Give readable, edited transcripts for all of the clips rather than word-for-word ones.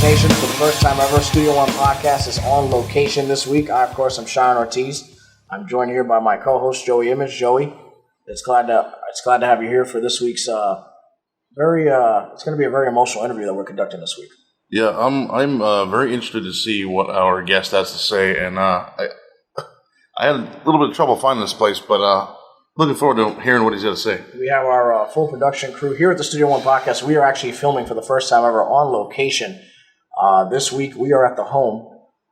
Nation. For the first time ever, Studio One Podcast is on location this week. Of course, I'm Sharon Ortiz. I'm joined here by my co-host, Joey Image. Joey, it's glad to have you here for this week's it's going to be a very emotional interview that we're conducting this week. Yeah, I'm very interested to see what our guest has to say, and I had a little bit of trouble finding this place, but looking forward to hearing what he's going to say. We have our full production crew here at the Studio One Podcast. We are actually filming for the first time ever on location. This week, we are at the home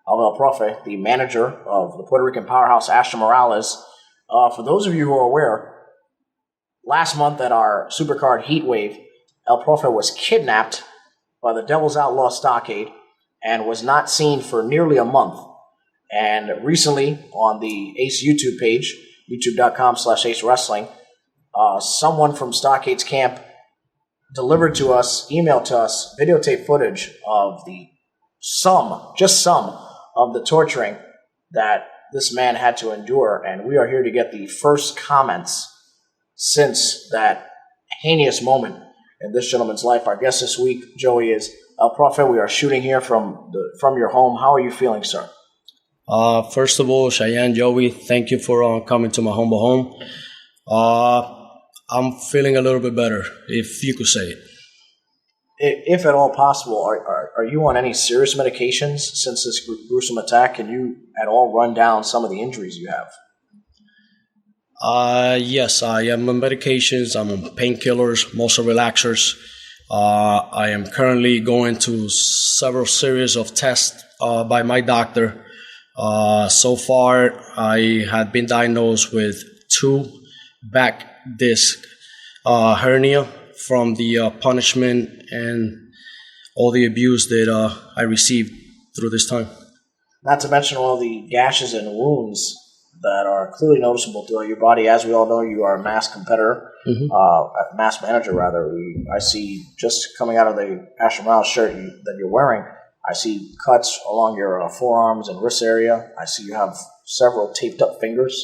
of El Proffe, the manager of the Puerto Rican powerhouse, Astra Morales. For those of you who are aware, last month at our Supercard Heat Wave, El Proffe was kidnapped by the Devil's Outlaw Stockade and was not seen for nearly a month. And recently, on the Ace YouTube page, youtube.com/Ace Wrestling, someone from Stockade's camp emailed to us videotape footage of some of the torturing that this man had to endure. And we are here to get the first comments since that heinous moment in this gentleman's life. Our guest this week, Joey, is El Proffe. We are shooting here from your home. How are you feeling, sir? First of all, Cheyenne, Joey, thank you for coming to my humble home. I'm feeling a little bit better, if you could say it. If at all possible, are you on any serious medications since this gruesome attack? Can you at all run down some of the injuries you have? Yes, I am on medications. I'm on painkillers, muscle relaxers. I am currently going to several series of tests by my doctor. So far, I had been diagnosed with 2 back disc hernia from the punishment and all the abuse that I received through this time. Not to mention all the gashes and wounds that are clearly noticeable throughout your body. As we all know, you are a masked competitor, masked manager rather. I see just coming out of the Astra Morales shirt that you're wearing, I see cuts along your forearms and wrist area. I see you have several taped up fingers,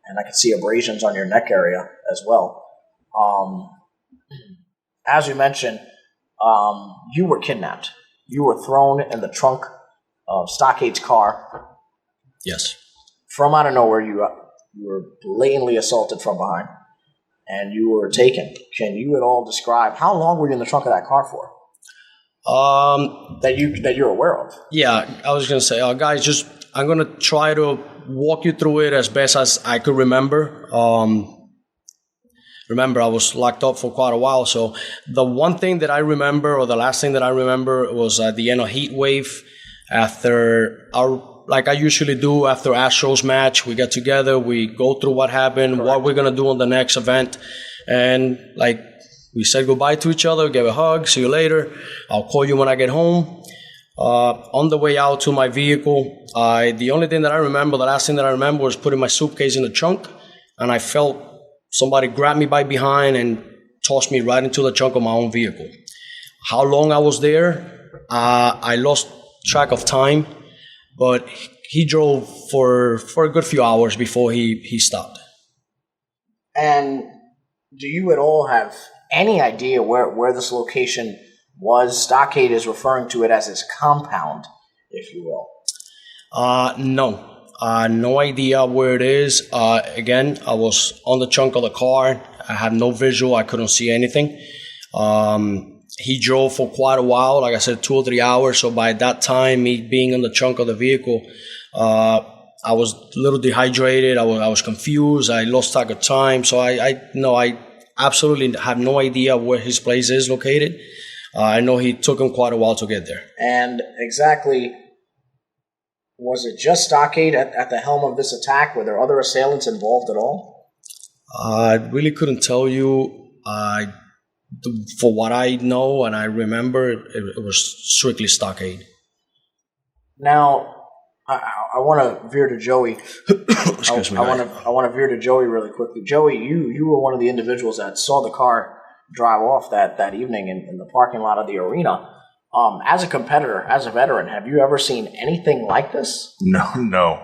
and I can see abrasions on your neck area as well. As you mentioned, you were kidnapped. You were thrown in the trunk of Stockade's car. Yes. From out of nowhere, you were blatantly assaulted from behind, and you were taken. Can you at all describe how long were you in the trunk of that car for? That you're aware of. Yeah, I was gonna say, guys, I'm gonna try to walk you through it as best as I could remember. Remember, I was locked up for quite a while, so the one thing that I remember, or the last thing that I remember, was at the end of Heat Wave, after like I usually do after Astro's match, we get together, we go through what happened, Correct. What we're gonna do on the next event, and like we said goodbye to each other, gave a hug, see you later. I'll call you when I get home. On the way out to my vehicle, the only thing that I remember, the last thing that I remember was putting my suitcase in the trunk, and I felt somebody grabbed me by behind and tossed me right into the trunk of my own vehicle. How long I was there, I lost track of time, but he drove for a good few hours before he stopped. And do you at all have any idea where this location was? Stockade is referring to it as its compound, if you will. No. No idea where it is. Again, I was on the trunk of the car. I had no visual. I couldn't see anything. He drove for quite a while, like I said, 2 or 3 hours. So by that time, me being in the trunk of the vehicle, I was a little dehydrated. I was confused. I lost track of time. So I absolutely have no idea where his place is located. I know he took him quite a while to get there. And exactly, was it just Stockade at the helm of this attack? Were there other assailants involved at all? I really couldn't tell you. For what I know and I remember, it was strictly Stockade. Now, I want to veer to Joey. Excuse me. I want to veer to Joey really quickly. Joey, you were one of the individuals that saw the car drive off that evening in the parking lot of the arena. As a competitor, as a veteran, have you ever seen anything like this? No.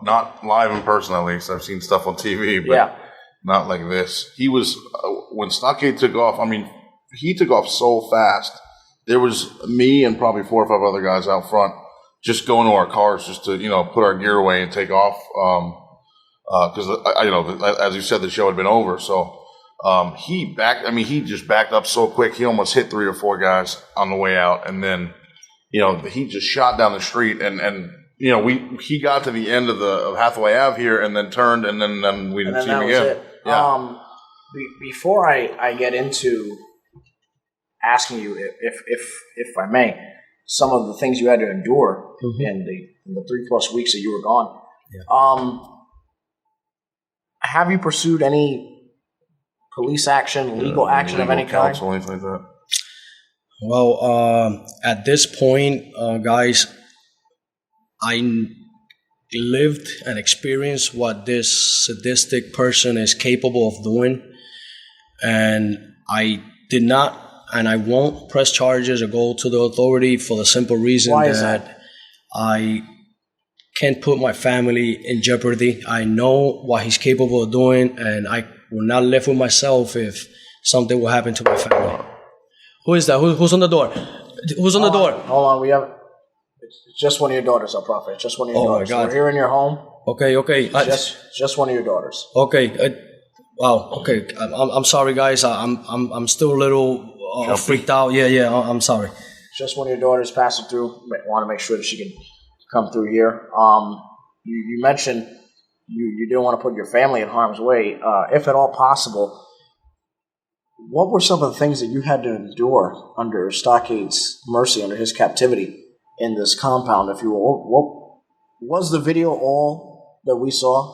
Not live in person, at least. I've seen stuff on TV, but not like this. He was, when Stockade took off, I mean, he took off so fast there was me and probably 4 or 5 other guys out front just going to our cars just to, put our gear away and take off. Because, as you said, the show had been over. So he just backed up so quick. He almost hit 3 or 4 guys on the way out. And then, he just shot down the street and he got to the end of Hathaway Ave here and then turned and then we didn't see him again. Yeah. Before I get into asking you, if I may, some of the things you had to endure in the 3+ weeks that you were gone. Yeah. Have you pursued any police action, legal action of any kind? Counsel, anything like that? Well, at this point, guys, I lived and experienced what this sadistic person is capable of doing, and I did not, and I won't press charges or go to the authority for the simple reason that I can't put my family in jeopardy. I know what he's capable of doing, and I will not live with myself if something will happen to my family. Who is that? Who's on the door? Who's on the door? Hold on, it's just one of your daughters, Proffe. It's just one of your daughters. My God. We're here in your home. Okay. Just one of your daughters. Okay. Wow. Okay. I'm sorry, guys. I'm still a little freaked out. Yeah. I'm sorry. Just one of your daughters passing through. Want to make sure that she can come through here. You mentioned you didn't want to put your family in harm's way, if at all possible. What were some of the things that you had to endure under Stockade's mercy, under his captivity in this compound, if you will? What was the video all that we saw?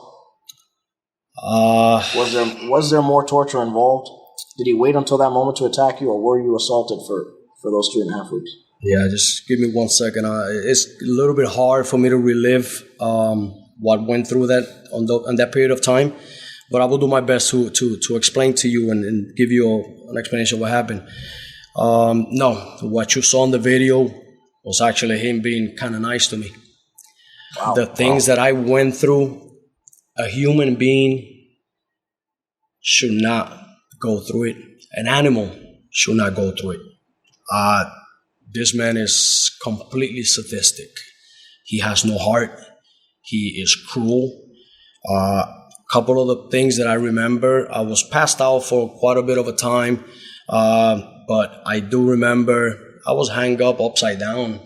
Was there more torture involved? Did he wait until that moment to attack you, or were you assaulted for those 3.5 weeks? Yeah, just give me 1 second. It's a little bit hard for me to relive what went through that on that period of time, but I will do my best to explain to you and give you an explanation of what happened. No, what you saw in the video was actually him being kind of nice to me. Wow. The things that I went through, a human being should not go through it. An animal should not go through it. This man is completely sadistic. He has no heart. He is cruel. Couple of the things that I remember, I was passed out for quite a bit of a time, but I do remember I was hung up upside down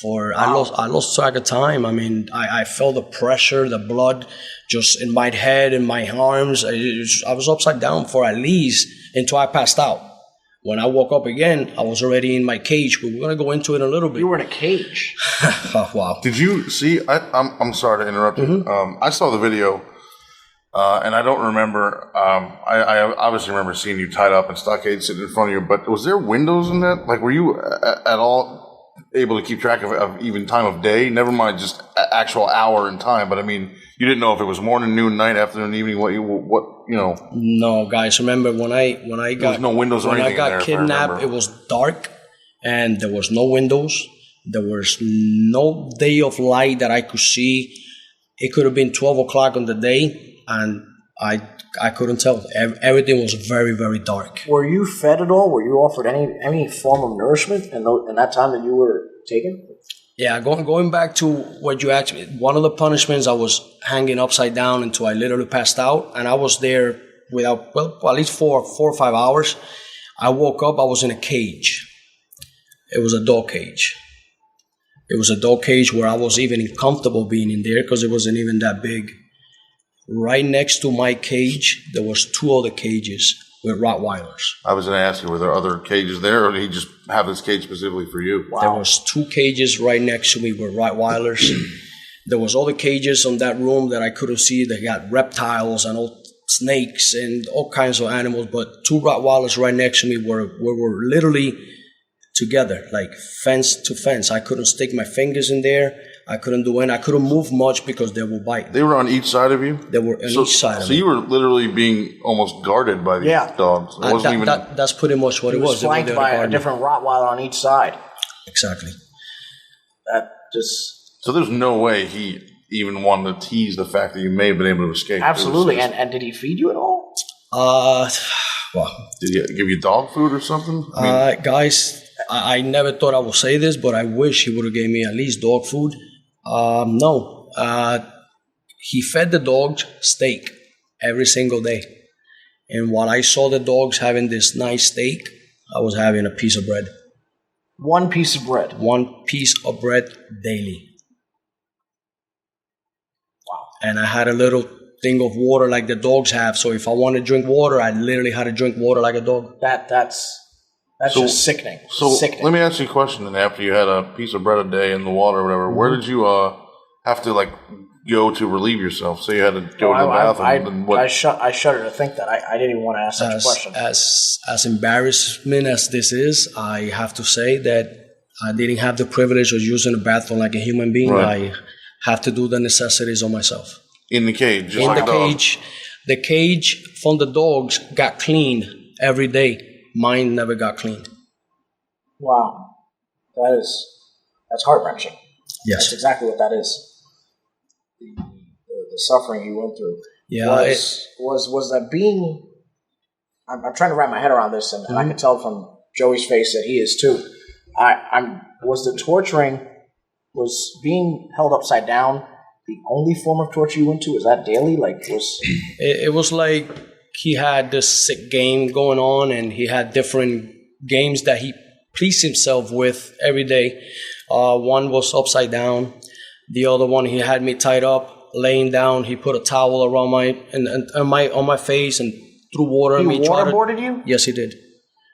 I lost track of time. I mean, I felt the pressure, the blood just in my head and my arms. I was upside down for at least until I passed out. When I woke up again, I was already in my cage. We're going to go into it a little bit. You were in a cage? Oh, wow. Did you see, I'm sorry to interrupt you. I saw the video. And I don't remember, I obviously remember seeing you tied up and Stockade sitting in front of you, but was there windows in that? Like, were you at all able to keep track of even time of day? Never mind just actual hour and time, but I mean, you didn't know if it was morning, noon, night, afternoon, evening, what. No, guys, remember when I got, there was no windows or anything when I got kidnapped, it was dark and there was no windows. There was no day of light that I could see. It could have been 12 o'clock on the day. And I couldn't tell. Everything was very, very dark. Were you fed at all? Were you offered any form of nourishment in that time that you were taken? Yeah, going back to what you asked me, one of the punishments, I was hanging upside down until I literally passed out. And I was there without, at least 4 or 5 hours. I woke up, I was in a cage. It was a dog cage. It was a dog cage where I was even uncomfortable being in there because it wasn't even that big. Right next to my cage, there was 2 other cages with Rottweilers. I was going to ask you, were there other cages there, or did he just have this cage specifically for you? Wow. There was 2 cages right next to me with Rottweilers. There was other cages on that room that I couldn't see. They got reptiles and all snakes and all kinds of animals, but 2 Rottweilers right next to me were literally together, like fence to fence. I couldn't stick my fingers in there. I couldn't do anything. I couldn't move much because they would bite. They were on each side of you? They were on each side of me. So you were literally being almost guarded by these dogs. It wasn't that's pretty much what it was. Flanked by a different Rottweiler on each side. Exactly. So there's no way he even wanted to tease the fact that you may have been able to escape. Absolutely. And did he feed you at all? Well. Did he give you dog food or something? Guys, I never thought I would say this, but I wish he would have gave me at least dog food. No. He fed the dogs steak every single day. And while I saw the dogs having this nice steak, I was having a piece of bread. One piece of bread. One piece of bread daily. Wow. And I had a little thing of water like the dogs have. So if I wanted to drink water, I literally had to drink water like a dog. That's just sickening. So sickening. let me ask you a question. Then after you had a piece of bread a day in the water or whatever, where did you have to like go to relieve yourself? So you had to go to the bathroom. And what? I shudder to think that. I didn't even want to ask such a question. As embarrassment as this is, I have to say that I didn't have the privilege of using the bathroom like a human being. Right. I have to do the necessities on myself. In the cage, just in like the cage. The cage from the dogs got cleaned every day. Mine never got cleaned. Wow, that's heart-wrenching. Yes, that's exactly what that is. The suffering you went through. Yeah, was that being? I'm trying to wrap my head around this, and I can tell from Joey's face that he is too. Was the torturing, was being held upside down the only form of torture you went to? Is that daily? It was like he had this sick game going on, and he had different games that he pleased himself with every day. One was upside down. The other one, he had me tied up, laying down. He put a towel around on my face and threw water at me. He waterboarded you? Yes, he did.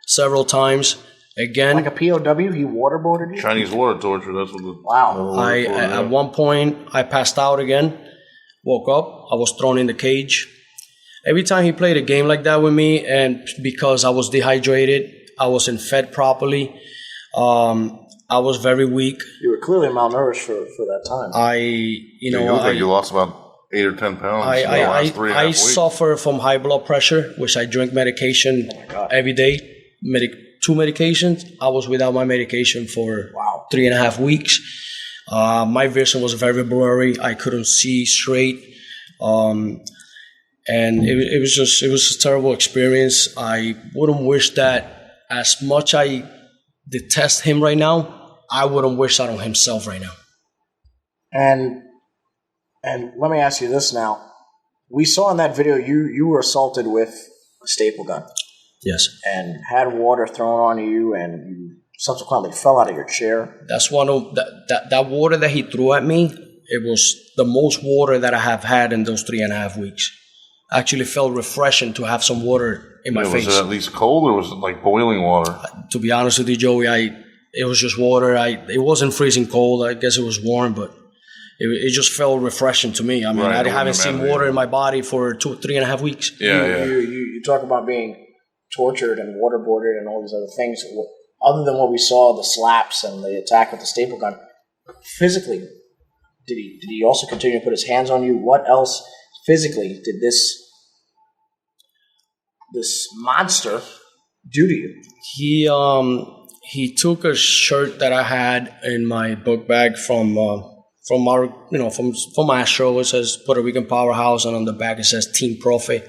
Several times. Again, like a POW, he waterboarded you? Chinese water torture. That's what the wow. At one point, I passed out again. Woke up. I was thrown in the cage. Every time he played a game like that with me, and because I was dehydrated, I wasn't fed properly. I was very weak. You were clearly malnourished for that time. You look like you lost about 8 or 10 pounds. I suffer from high blood pressure, which I drink medication every day. 2 medications. I was without my medication for 3.5 weeks. My vision was very blurry. I couldn't see straight. And it was a terrible experience. I wouldn't wish that. As much I detest him right now, I wouldn't wish that on himself right now. And let me ask you this now. We saw in that video you were assaulted with a staple gun. Yes. And had water thrown on you, and you subsequently fell out of your chair. That's one of that water that he threw at me. It was the most water that I have had in those 3.5 weeks. Actually felt refreshing to have some water in my face. Was it at least cold, or was it like boiling water? To be honest with you, Joey, it was just water. It wasn't freezing cold. I guess it was warm, but it just felt refreshing to me. I mean, I haven't seen water in my body for 3.5 weeks. Yeah. You talk about being tortured and waterboarded and all these other things. Other than what we saw, the slaps and the attack with the staple gun, physically, did he also continue to put his hands on you? What else physically did this monster do to you? He took a shirt that I had in my book bag from Astro. It says Puerto Rican Powerhouse, and on the back it says Team Proffe.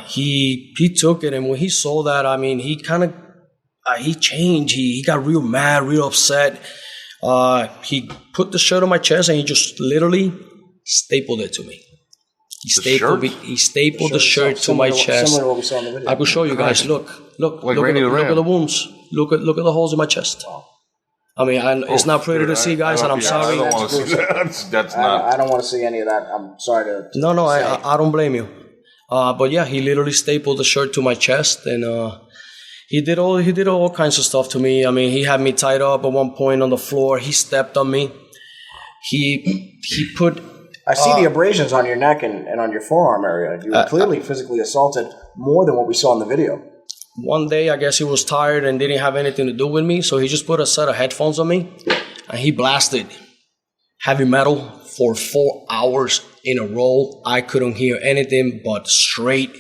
He took it, and when he saw that, I mean, he kind of he changed. He got real mad, real upset. He put the shirt on my chest, and he just literally stapled it to me. He stapled the shirt to my chest. Similar to what we saw in the video. I could show you guys. Look at the wounds. Look at the holes in my chest. Wow. I mean, it's not pretty to see, guys, and I'm sorry. I don't want to see that. That's not. I don't want to see any of that. I'm sorry to. No, I don't blame you. But yeah, he literally stapled the shirt to my chest, and he did all kinds of stuff to me. I mean, he had me tied up at one point on the floor. He stepped on me. He put. I see the abrasions on your neck and on your forearm area. You were clearly physically assaulted more than what we saw in the video. One day, I guess he was tired and didn't have anything to do with me, so he just put a set of headphones on me, and he blasted heavy metal for 4 hours in a row. I couldn't hear anything but straight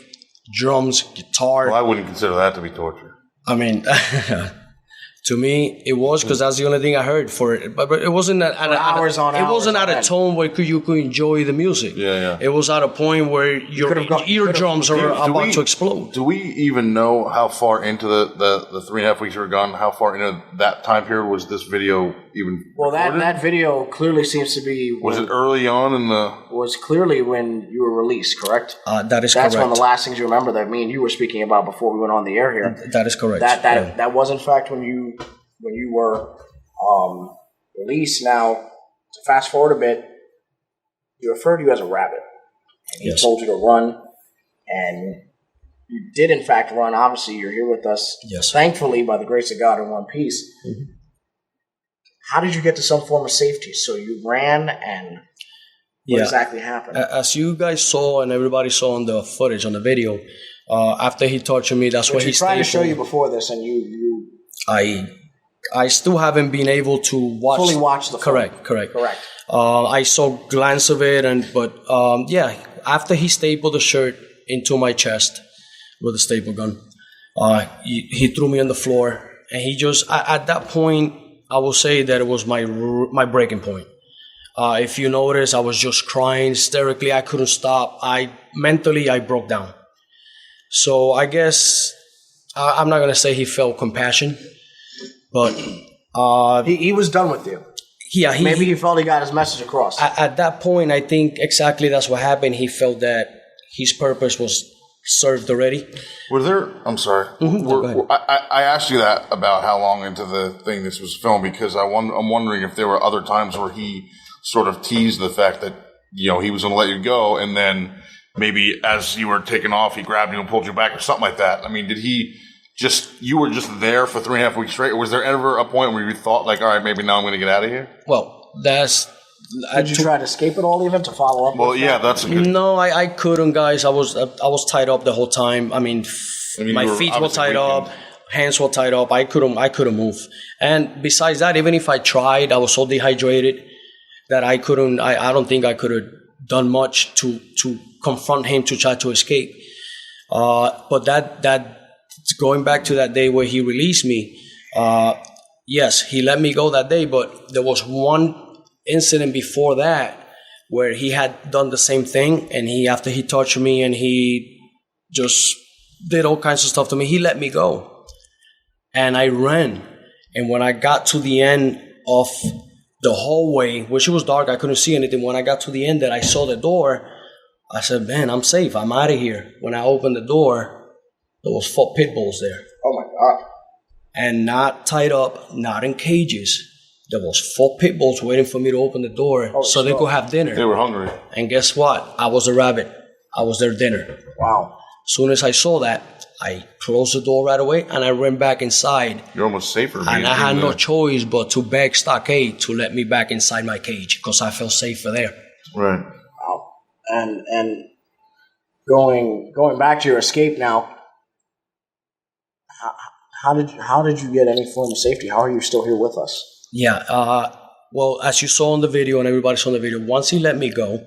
drums, guitar. Well, I wouldn't consider that to be torture. I mean, To me, it was because that's the only thing I heard for it. But it wasn't at hours on it hours wasn't at on a end. tone where you could enjoy the music. Yeah. It was at a point where your eardrums are about to explode. Do we even know how far into the 3.5 weeks we were gone? How far into that time period was this video even? Well, recorded? that video clearly seems to be Was it early on in the? Was clearly when you were released, correct? That is That's correct. one of the last things you remember that me and you were speaking about before we went on the air here. That is correct. That was in fact when you were released. Now, to fast forward a bit, he referred to you as a rabbit. And he told you to run, and you did in fact run. Obviously, you're here with us. Yes. Thankfully, by the grace of God, in one piece. Mm-hmm. How did you get to some form of safety? So you ran, and what exactly happened? As you guys saw and everybody saw on the footage, on the video, after he tortured me, that's what he tried to show you before this, and I still haven't been able to fully watch the film. Correct. I saw glance of it, but after he stapled the shirt into my chest with a staple gun, he threw me on the floor, and he just at that point, I will say that it was my breaking point. If you notice, I was just crying hysterically. I couldn't stop. Mentally I broke down. So I guess I'm not gonna say he felt compassion. But he was done with you. Yeah, maybe he felt he got his message across. At that point, I think exactly that's what happened. He felt that his purpose was served already. Were there? I'm sorry. Mm-hmm. I asked you that about how long into the thing this was filmed because I'm wondering if there were other times where he sort of teased the fact that he was going to let you go, and then maybe as you were taking off, he grabbed you and pulled you back or something like that. I mean, did he? You were just there for 3.5 weeks straight? Or was there ever a point where you thought, like, all right, maybe now I'm going to get out of here? Well, Did you try to escape it all even to follow up? Well, yeah, that's a good... No, I couldn't, guys. I was tied up the whole time. I mean my feet were tied up, hands were tied up. I couldn't move. And besides that, even if I tried, I was so dehydrated that I couldn't. I don't think I could have done much to confront him to try to escape. But that. Going back to that day where he released me, yes, he let me go that day, but there was one incident before that where he had done the same thing, and after he touched me and he just did all kinds of stuff to me, he let me go. And I ran. And when I got to the end of the hallway, which it was dark, I couldn't see anything. When I got to the end that I saw the door, I said, man, I'm safe. I'm out of here. When I opened the door, there was 4 pit bulls there. Oh, my God. And not tied up, not in cages. There was 4 pit bulls waiting for me to open the door so they could have dinner. They were hungry. And guess what? I was a rabbit. I was their dinner. Wow. As soon as I saw that, I closed the door right away and I ran back inside. You're almost safer. And I had no choice but to beg Stockade to let me back inside my cage because I felt safer there. Right. Wow. And going back to your escape now, how did you get any form of safety? How are you still here with us? Yeah. Well, as you saw on the video and everybody saw on the video, once he let me go,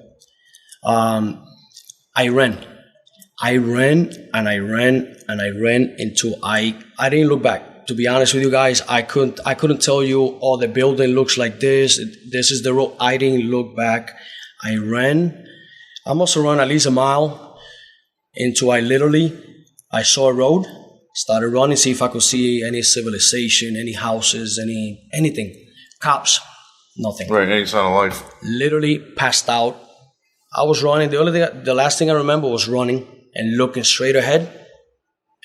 I ran. I ran until I didn't look back. To be honest with you guys, I couldn't tell you, oh, the building looks like this. This is the road. I didn't look back. I ran. I must have run at least a mile until I saw a road. Started running, see if I could see any civilization, any houses, anything. Cops, nothing. Right, any sign of life. Literally passed out. I was running. The last thing I remember was running and looking straight ahead.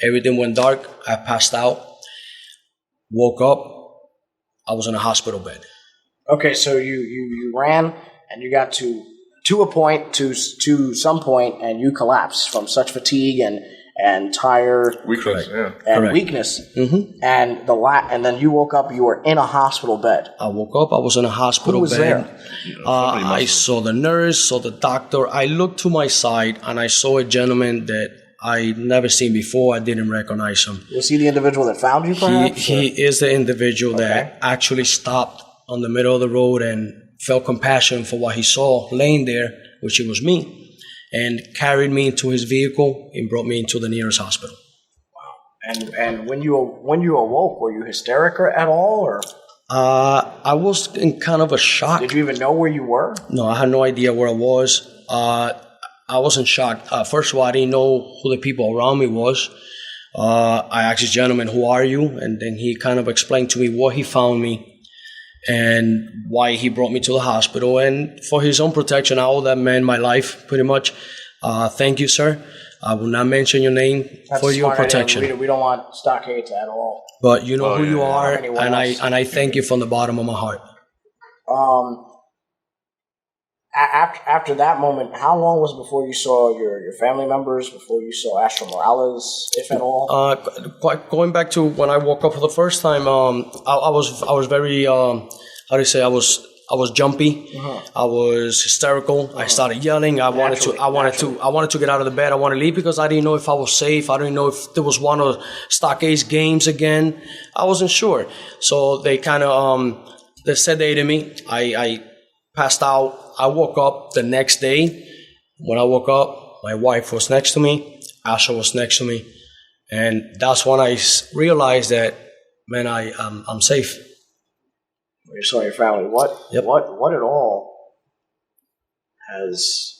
Everything went dark. I passed out. Woke up. I was in a hospital bed. Okay, so you ran and you got to a point, to some point, and you collapsed from such fatigue and tired weakness, weakness, mm-hmm. and then you woke up. You were in a hospital bed. I woke up. I was in a hospital Who was bed. there? I saw the nurse, saw the doctor. I looked to my side and I saw a gentleman that I never seen before. I didn't recognize him. Was he the individual that found you? Perhaps he is the individual that actually stopped on the middle of the road and felt compassion for what he saw laying there, which it was me, and carried me into his vehicle and brought me into the nearest hospital. Wow. And when you awoke, were you hysterical at all, or I was in kind of a shock. did you even know where you were? No, I had no idea where I was. I was in shock. First of all, I didn't know who the people around me was. I asked this gentleman, "Who are you?" And then he kind of explained to me what he found me and why he brought me to the hospital. And for his own protection, I owe that man my life, pretty much. Thank you, sir. I will not mention your name for your protection. We don't want stockades at all. But you know who you are, Anyone else. and I thank you from the bottom of my heart. After that moment, how long was it before you saw your family members, before you saw Astro Morales, if at all? Going back to when I woke up for the first time, I was very how do you say, I was jumpy. I was hysterical. I started yelling. I wanted to get out of the bed. I wanted to leave because I didn't know if I was safe. I didn't know if there was one of Stockade's games again. I wasn't sure. So they kind of they sedated me. I passed out. I woke up the next day. When I woke up, my wife was next to me. Asha was next to me. And that's when I realized that, man, I'm safe. You saw your family. What at all has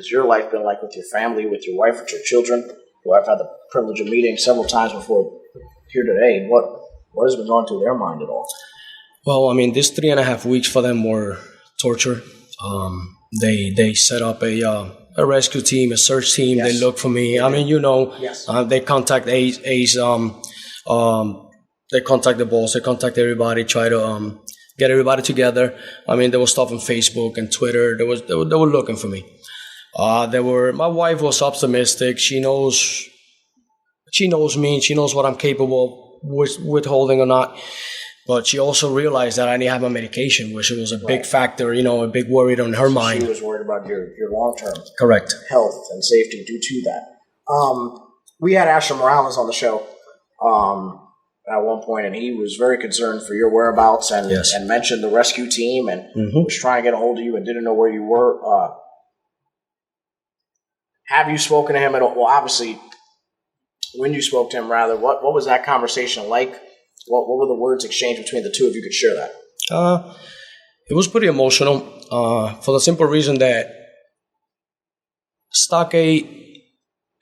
your life been like with your family, with your wife, with your children, who I've had the privilege of meeting several times before here today? What has been going through their mind at all? Well, I mean, these 3.5 weeks for them were torture. They set up a rescue team, a search team. Yes. They look for me. I mean, yes. They contact Ace. They contact the boss. They contact everybody. Try to get everybody together. I mean, there was stuff on Facebook and Twitter. They were looking for me. My wife was optimistic. She knows me. She knows what I'm capable of withholding or not. But she also realized that I didn't have my medication, which was a big factor, a big worry on her mind. She was worried about your long-term correct health and safety due to that. We had Asher Morales on the show at one point, and he was very concerned for your whereabouts and mentioned the rescue team and was trying to get a hold of you and didn't know where you were. Have you spoken to him at all? Well, obviously, when you spoke to him, rather, what was that conversation like? What were the words exchanged between the two of you? Could share that? It was pretty emotional for the simple reason that Stockade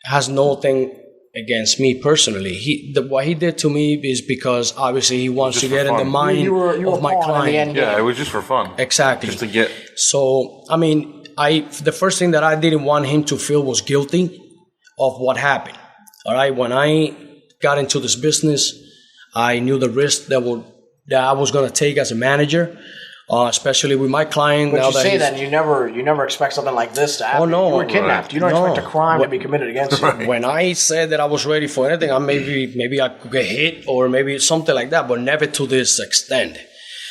has nothing against me personally. What he did to me is because obviously he wants to get in the mind of my client. Yeah, it was just for fun. Exactly. Just to get. So, I mean, the first thing that I didn't want him to feel was guilty of what happened. All right, when I got into this business, I knew the risk that I was going to take as a manager, especially with my client. But you never expect something like this to happen. Oh no, you were kidnapped. Right. You don't expect a crime to be committed against you. When I said that I was ready for anything, maybe I could get hit or maybe something like that, but never to this extent.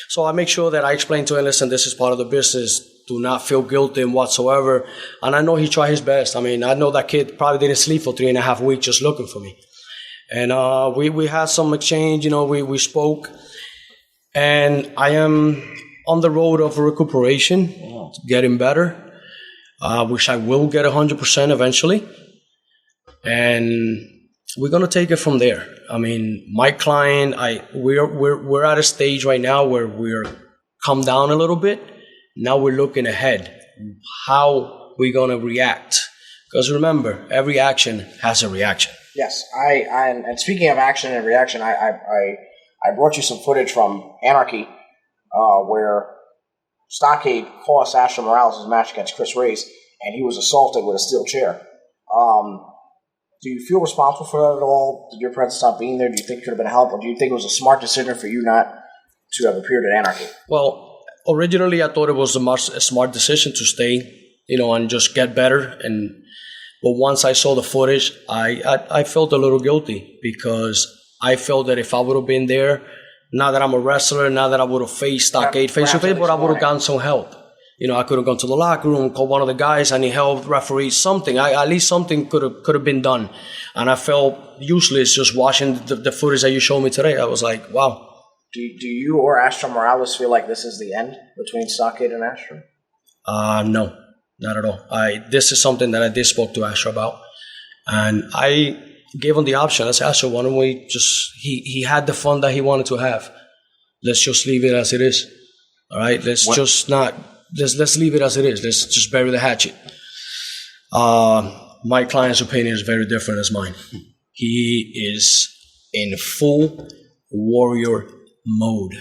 So I make sure that I explain to him, listen, this is part of the business. Do not feel guilty whatsoever. And I know he tried his best. I mean, I know that kid probably didn't sleep for 3.5 weeks just looking for me. And we had some exchange, we spoke, and I am on the road of recuperation, getting better, which I will get 100% eventually, and we're gonna take it from there. I mean, my client, we're at a stage right now where we're come down a little bit. Now we're looking ahead, how we're gonna react, because remember, every action has a reaction. Yes, and speaking of action and reaction, I brought you some footage from Anarchy, where Stockade cost Asher Morales his match against Chris Reyes, and he was assaulted with a steel chair. Do you feel responsible for that at all? Did your parents stop being there? Do you think it could have been help, or do you think it was a smart decision for you not to have appeared at Anarchy? Well, originally I thought it was a smart decision to stay, and just get better. But once I saw the footage, I felt a little guilty because I felt that if I would have been there, not that I'm a wrestler, not that I would have faced Stockade face to face, but I would have gotten some help. I could have gone to the locker room, called one of the guys, I need help, referee, something. At least something could have been done. And I felt useless just watching the footage that you showed me today. I was like, wow. Do you or Astro Morales feel like this is the end between Stockade and Astro? No. Not at all. This is something that I did spoke to Asher about, and I gave him the option. I said, so why don't we just, he had the fun that he wanted to have. Let's just leave it as it is. All right? Let's leave it as it is. Let's just bury the hatchet. My client's opinion is very different as mine. He is in full warrior mode.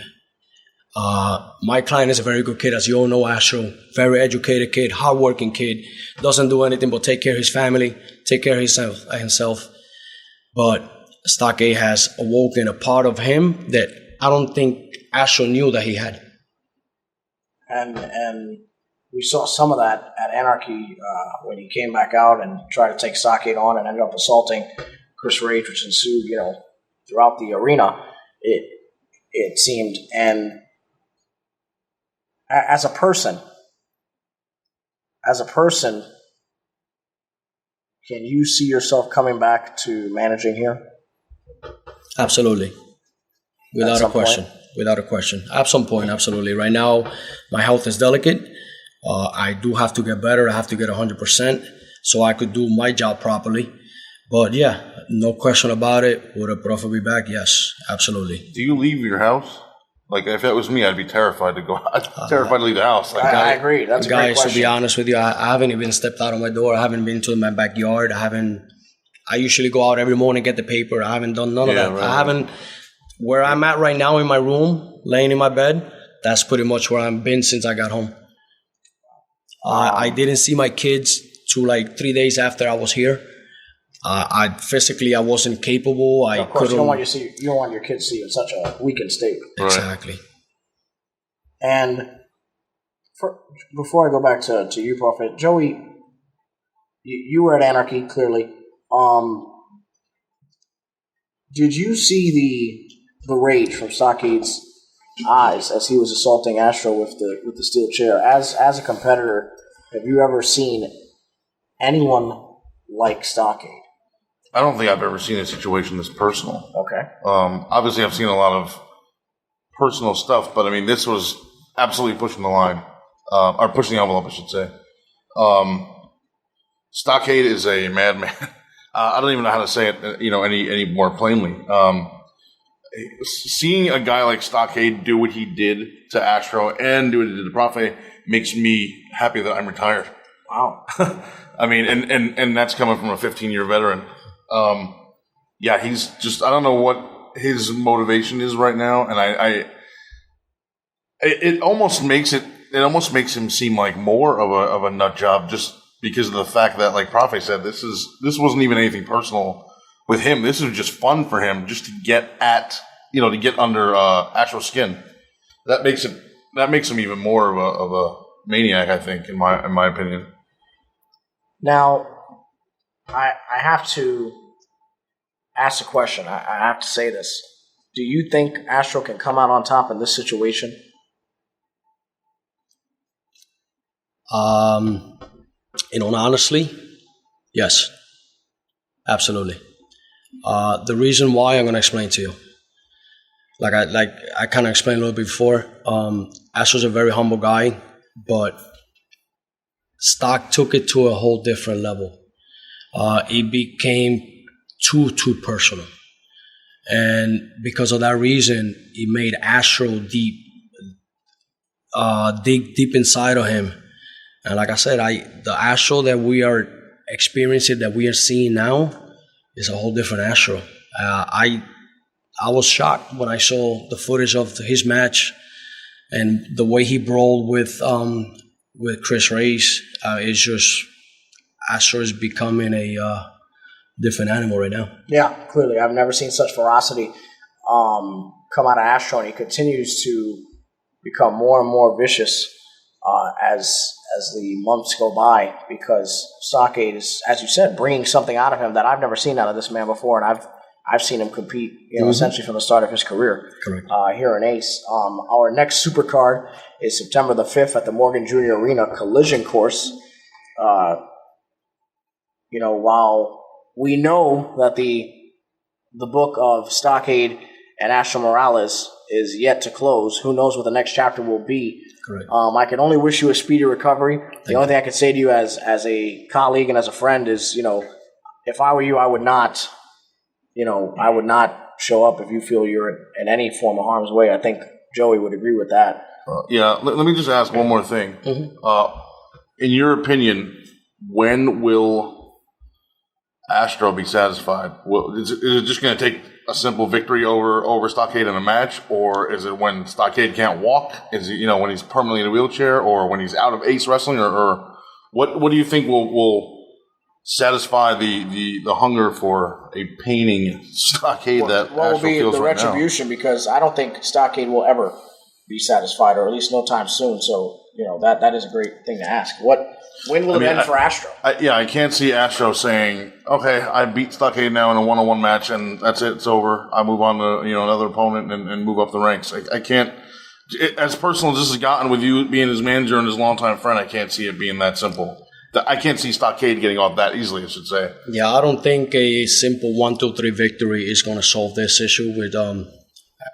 My client is a very good kid, as you all know, Astro. Very educated kid, hardworking kid. Doesn't do anything but take care of his family, take care of himself. But Stockade has awoken a part of him that I don't think Astro knew that he had. And we saw some of that at Anarchy when he came back out and tried to take Stockade on and ended up assaulting Chris Rage, which ensued, throughout the arena. It seemed. And as a person, can you see yourself coming back to managing here? Absolutely. Without a question. At some point, absolutely. Right now, my health is delicate. I do have to get better. I have to get 100% so I could do my job properly. But yeah, no question about it. Would a Proffe be back? Yes, absolutely. Do you leave your house? Like, if that was me, I'd be terrified to go. Terrified to leave the house. Like, I agree. That's a great question. To be honest with you, I haven't even stepped out of my door. I haven't been to my backyard. I usually go out every morning, get the paper. I haven't done none of that. Right. Where I'm at right now in my room, laying in my bed, that's pretty much where I've been since I got home. I didn't see my kids to like 3 days after I was here. I wasn't capable. Of course, you don't want your kids to see you in such a weakened state. Exactly. And before I go back to you, Proffe, Joey, you were at Anarchy, clearly. Did you see the rage from Stockade's eyes as he was assaulting Astro with the steel chair? As a competitor, have you ever seen anyone like Stockade? I don't think I've ever seen a situation this personal. Okay. Obviously, I've seen a lot of personal stuff, but I mean, this was absolutely pushing the line, or pushing the envelope, I should say. Stockade is a madman. I don't even know how to say it, any more plainly. Seeing a guy like Stockade do what he did to Astro and do what he did to Proffe makes me happy that I'm retired. Wow. I mean, and that's coming from a 15-year veteran. He's just, I don't know what his motivation is right now, and it almost makes him seem like more of a nut job just because of the fact that, like Proffe said, this wasn't even anything personal with him. This is just fun for him, just to get to get under Astro's skin. That makes him even more of a maniac, I think, in my opinion. Now, I have to ask a question. I have to say this. Do you think Astro can come out on top in this situation? Honestly, yes. Absolutely. The reason why, I'm going to explain to you. Like I kind of explained a little bit before. Astro's a very humble guy, but Stock took it to a whole different level. It became too personal. And because of that reason, it made Astro dig deep inside of him. And like I said, the Astro that we are experiencing, that we are seeing now, is a whole different Astro. I was shocked when I saw the footage of his match and the way he brawled with Chris Reyes. It's just, Astro is becoming a different animal right now. Yeah, clearly. I've never seen such ferocity come out of Astro, and he continues to become more and more vicious as the months go by, because Stockade is, as you said, bringing something out of him that I've never seen out of this man before, and I've seen him compete, essentially from the start of his career. Correct. Here in Ace. Our next super card is September the 5th at the Morgan Jr. Arena Collision Course. While we know that the book of Stockade and Astro Morales is yet to close, who knows what the next chapter will be. Correct. I can only wish you a speedy recovery. The only thing I can say to you as a colleague and as a friend is, if I were you, I would not I would not show up if you feel you're in any form of harm's way. I think Joey would agree with that. Let me just ask one more thing. Mm-hmm. In your opinion, when will Astro be satisfied? Is it just going to take a simple victory over Stockade in a match, or is it when Stockade can't walk? Is it when he's permanently in a wheelchair, or when he's out of Ace Wrestling, or what do you think will satisfy the hunger for a painting Stockade that what will Astro be feels the right now? retribution? Because I don't think Stockade will ever be satisfied, or at least no time soon. So that is a great thing to ask. When will it end for Astro? I can't see Astro saying, "Okay, I beat Stockade now in a one-on-one match, and that's it. It's over. I move on to another opponent and move up the ranks." I can't. As personal as this has gotten with you being his manager and his longtime friend, I can't see it being that simple. I can't see Stockade getting off that easily, I should say. Yeah, I don't think a simple 1-2-3 victory is going to solve this issue with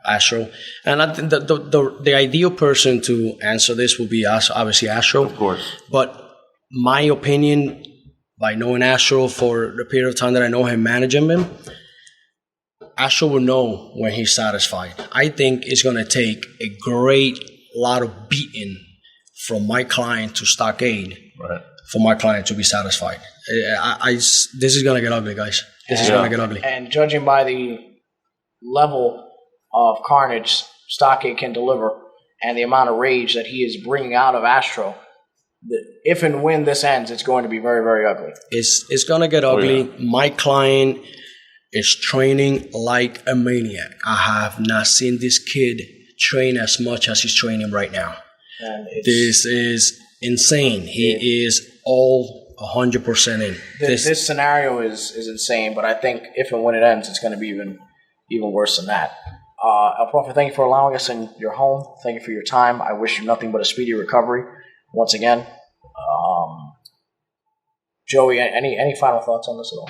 Astro. And I think the ideal person to answer this will be obviously Astro. Of course. But my opinion, by knowing Astro for the period of time that I know him, managing him, Astro will know when he's satisfied. I think it's going to take a great lot of beating from my client to Stockade. Right. For my client to be satisfied. This is going to get ugly, guys. This is going to get ugly. And judging by the level of carnage Stockade can deliver and the amount of rage that he is bringing out of Astro, if and when this ends, it's going to be very, very ugly. It's going to get ugly. Oh, yeah. My client is training like a maniac. I have not seen this kid train as much as he's training right now. And this is insane. He is all 100% in. This scenario is insane, but I think if and when it ends, it's going to be even worse than that. Proffe, thank you for allowing us in your home. Thank you for your time. I wish you nothing but a speedy recovery once again. Joey, any final thoughts on this at all?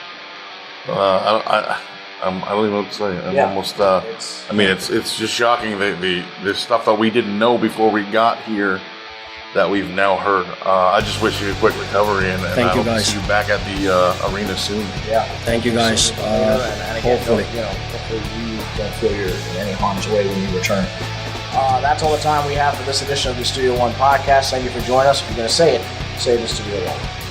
I don't even know what to say. I'm Yeah. almost. It's just shocking the stuff that we didn't know before we got here that we've now heard. I just wish you a quick recovery, and Thank I you, hope to guys. see you back at the arena soon. Yeah. Thank you, guys. And again, Hopefully. hopefully you don't feel you're in any harm's way when you return. That's all the time we have for this edition of the Studio One podcast. Thank you for joining us. If you're going to say it in Studio One.